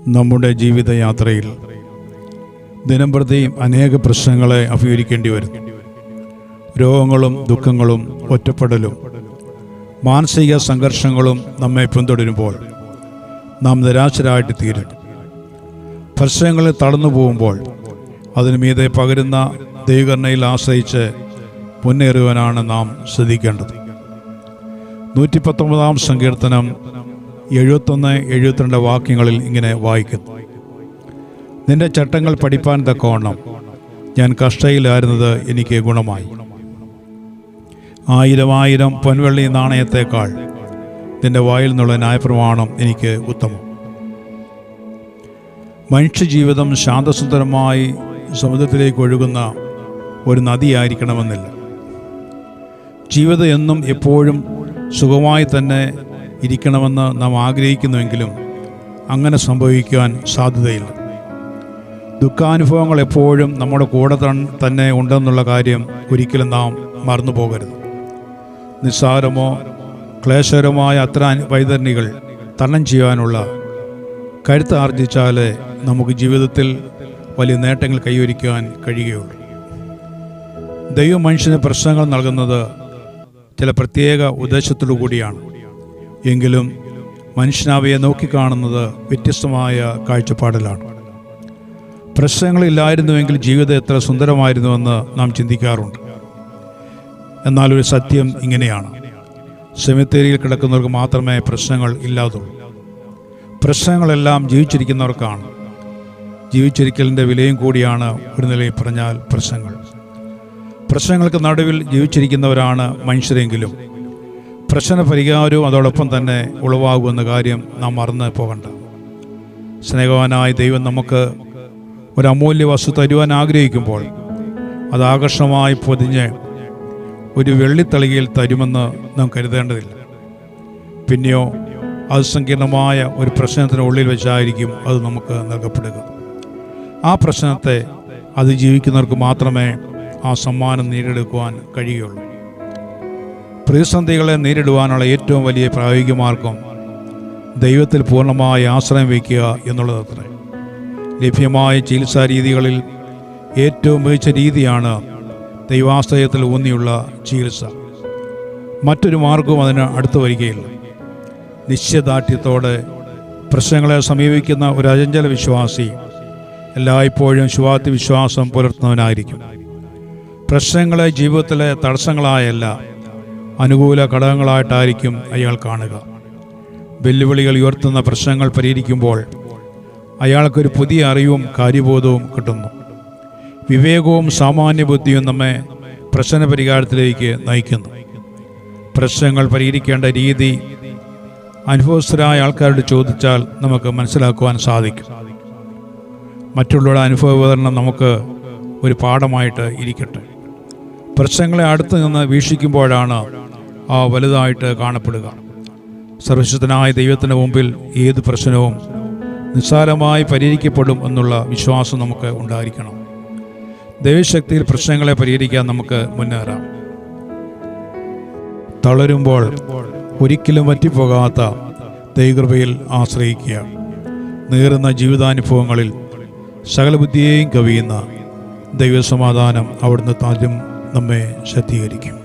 നമ്മുടെ ജീവിതയാത്രയിൽ ദിനംപ്രതി അനേക പ്രശ്നങ്ങളെ അഭിമുഖീകരിക്കേണ്ടി വരുന്നു. രോഗങ്ങളും ദുഃഖങ്ങളും ഒറ്റപ്പെടലും മാനസിക സംഘർഷങ്ങളും നമ്മെ പിന്തുടരുമ്പോൾ നാം നിരാശരായിട്ട് തീരും. പ്രശ്നങ്ങളിൽ തളർന്നു പോകുമ്പോൾ അതിനു മീതെ പകരുന്ന ദൈവകരുണയിൽ ആശ്രയിച്ച് മുന്നേറുവാനാണ് നാം ശ്രദ്ധിക്കേണ്ടത്. 119 സങ്കീർത്തനം 71-72 വാക്യങ്ങളിൽ ഇങ്ങനെ വായിക്കുന്നു: നിന്റെ ചട്ടങ്ങൾ പഠിപ്പാൻ തക്കവണ്ണം ഞാൻ കഷ്ടയിലായിരുന്നത് എനിക്ക് ഗുണമായി. 1000 പൊൻവെള്ളി നാണയത്തേക്കാൾ നിന്റെ വായിൽ നിന്നുള്ള ന്യായപ്രമാണം എനിക്ക് ഉത്തമം. മനുഷ്യജീവിതം ശാന്തസുന്ദരമായി സമുദ്രത്തിലേക്ക് ഒഴുകുന്ന ഒരു നദിയായിരിക്കണമെന്നില്ല. ജീവിതം എന്നും എപ്പോഴും സുഖമായി തന്നെ ഇരിക്കണമെന്ന് നാം ആഗ്രഹിക്കുന്നുവെങ്കിലും അങ്ങനെ സംഭവിക്കാൻ സാധ്യതയില്ല. ദുഃഖാനുഭവങ്ങൾ എപ്പോഴും നമ്മുടെ കൂടെ തന്നെ ഉണ്ടെന്നുള്ള കാര്യം ഒരിക്കലും നാം മറന്നു പോകരുത്. നിസ്സാരമോ ക്ലേശകരമായ അത്തരം വൈതരണികൾ തരണം ചെയ്യാനുള്ള കരുത്ത് ആർജിച്ചാലേ നമുക്ക് ജീവിതത്തിൽ വലിയ നേട്ടങ്ങൾ കൈവരിക്കാൻ കഴിയുകയുള്ളൂ. ദൈവം മനുഷ്യന് പ്രശ്നങ്ങൾ നൽകുന്നത് ചില പ്രത്യേക ഉദ്ദേശത്തോടു കൂടിയാണ്. എങ്കിലും മനുഷ്യനവയെ നോക്കിക്കാണുന്നത് വ്യത്യസ്തമായ കാഴ്ചപ്പാടിലാണ്. പ്രശ്നങ്ങളില്ലായിരുന്നുവെങ്കിൽ ജീവിതം എത്ര സുന്ദരമായിരുന്നുവെന്ന് നാം ചിന്തിക്കാറുണ്ട്. എന്നാൽ ഒരു സത്യം ഇങ്ങനെയാണ്: സെമിത്തേരിയിൽ കിടക്കുന്നവർക്ക് മാത്രമേ പ്രശ്നങ്ങൾ ഇല്ലാതുള്ളൂ. പ്രശ്നങ്ങളെല്ലാം ജീവിച്ചിരിക്കുന്നവർക്കാണ്. ജീവിച്ചിരിക്കലിൻ്റെ വിലയും കൂടിയാണ് ഒരു നിലയിൽ പറഞ്ഞാൽ പ്രശ്നങ്ങൾക്ക് നടുവിൽ ജീവിച്ചിരിക്കുന്നവരാണ് മനുഷ്യരെങ്കിലും പ്രശ്ന പരിഹാരവും അതോടൊപ്പം തന്നെ ഉളവാകുമെന്ന കാര്യം നാം മറന്നു പോകണ്ട. സ്നേഹവാനായ ദൈവം നമുക്ക് ഒരു അമൂല്യ വസ്തു തരുവാൻ ആഗ്രഹിക്കുമ്പോൾ അത് ആകർഷണമായി പൊതിഞ്ഞ് ഒരു വെള്ളിത്തളികയിൽ തരുമെന്ന് നാം കരുതേണ്ടതില്ല. പിന്നെയോ അത് സങ്കീർണമായ ഒരു പ്രശ്നത്തിനുള്ളിൽ വെച്ചായിരിക്കും അത് നമുക്ക് നൽകപ്പെടുക. ആ പ്രശ്നത്തെ അതിജീവിക്കുന്നവർക്ക് മാത്രമേ ആ സമ്മാനം നേടിയെടുക്കുവാൻ കഴിയുകയുള്ളൂ. പ്രതിസന്ധികളെ നേരിടുവാനുള്ള ഏറ്റവും വലിയ പ്രായോഗിക മാർഗം ദൈവത്തിൽ പൂർണ്ണമായ ആശ്രയം വയ്ക്കുക എന്നുള്ളതത്രേ. ലഭ്യമായ ചികിത്സാ രീതികളിൽ ഏറ്റവും മികച്ച രീതിയാണ് ദൈവാശ്രയത്തിൽ ഊന്നിയുള്ള ചികിത്സ. മറ്റൊരു മാർഗവും അതിന് അടുത്ത് വരികയില്ല. നിശ്ചയദാർഢ്യത്തോടെ പ്രശ്നങ്ങളെ സമീപിക്കുന്ന ഒരു അചഞ്ചല വിശ്വാസി എല്ലായ്പ്പോഴും ശുഭാപ്തി വിശ്വാസം പുലർത്തുന്നവനായിരിക്കും. പ്രശ്നങ്ങളെ ജീവിതത്തിലെ തടസ്സങ്ങളായല്ല, അനുകൂല ഘടകങ്ങളായിട്ടായിരിക്കും അയാൾ കാണുക. വെല്ലുവിളികൾ ഉയർത്തുന്ന പ്രശ്നങ്ങൾ പരിഹരിക്കുമ്പോൾ അയാൾക്കൊരു പുതിയ അറിവും കാര്യബോധവും കിട്ടുന്നു. വിവേകവും സാമാന്യ ബുദ്ധിയും നമ്മെ പ്രശ്ന പരിഹാരത്തിലേക്ക് നയിക്കുന്നു. പ്രശ്നങ്ങൾ പരിഹരിക്കേണ്ട രീതി അനുഭവസ്ഥരായ ആൾക്കാരോട് ചോദിച്ചാൽ നമുക്ക് മനസ്സിലാക്കുവാൻ സാധിക്കും. മറ്റുള്ളവരുടെ അനുഭവ വിവരണം നമുക്ക് ഒരു പാഠമായിട്ട് ഇരിക്കട്ടെ. പ്രശ്നങ്ങളെ അടുത്ത് നിന്ന് വീക്ഷിക്കുമ്പോഴാണ് ആ വലുതായിട്ട് കാണപ്പെടുക. സർവശക്തനായ ദൈവത്തിൻ്റെ മുമ്പിൽ ഏത് പ്രശ്നവും നിസ്സാരമായി പരിഹരിക്കപ്പെടും എന്നുള്ള വിശ്വാസം നമുക്ക് ഉണ്ടായിരിക്കണം. ദൈവശക്തിയിൽ പ്രശ്നങ്ങളെ പരിഹരിക്കാൻ നമുക്ക് മുന്നേറാം. തളരുമ്പോൾ ഒരിക്കലും വറ്റിപ്പോകാത്ത ദൈവകൃപയിൽ ആശ്രയിക്കുക. നീറുന്ന ജീവിതാനുഭവങ്ങളിൽ സകല ബുദ്ധിയെയും കവിയുന്ന ദൈവസമാധാനം അവിടുന്ന് താനും നമ്മെ ശക്തീകരിക്കും.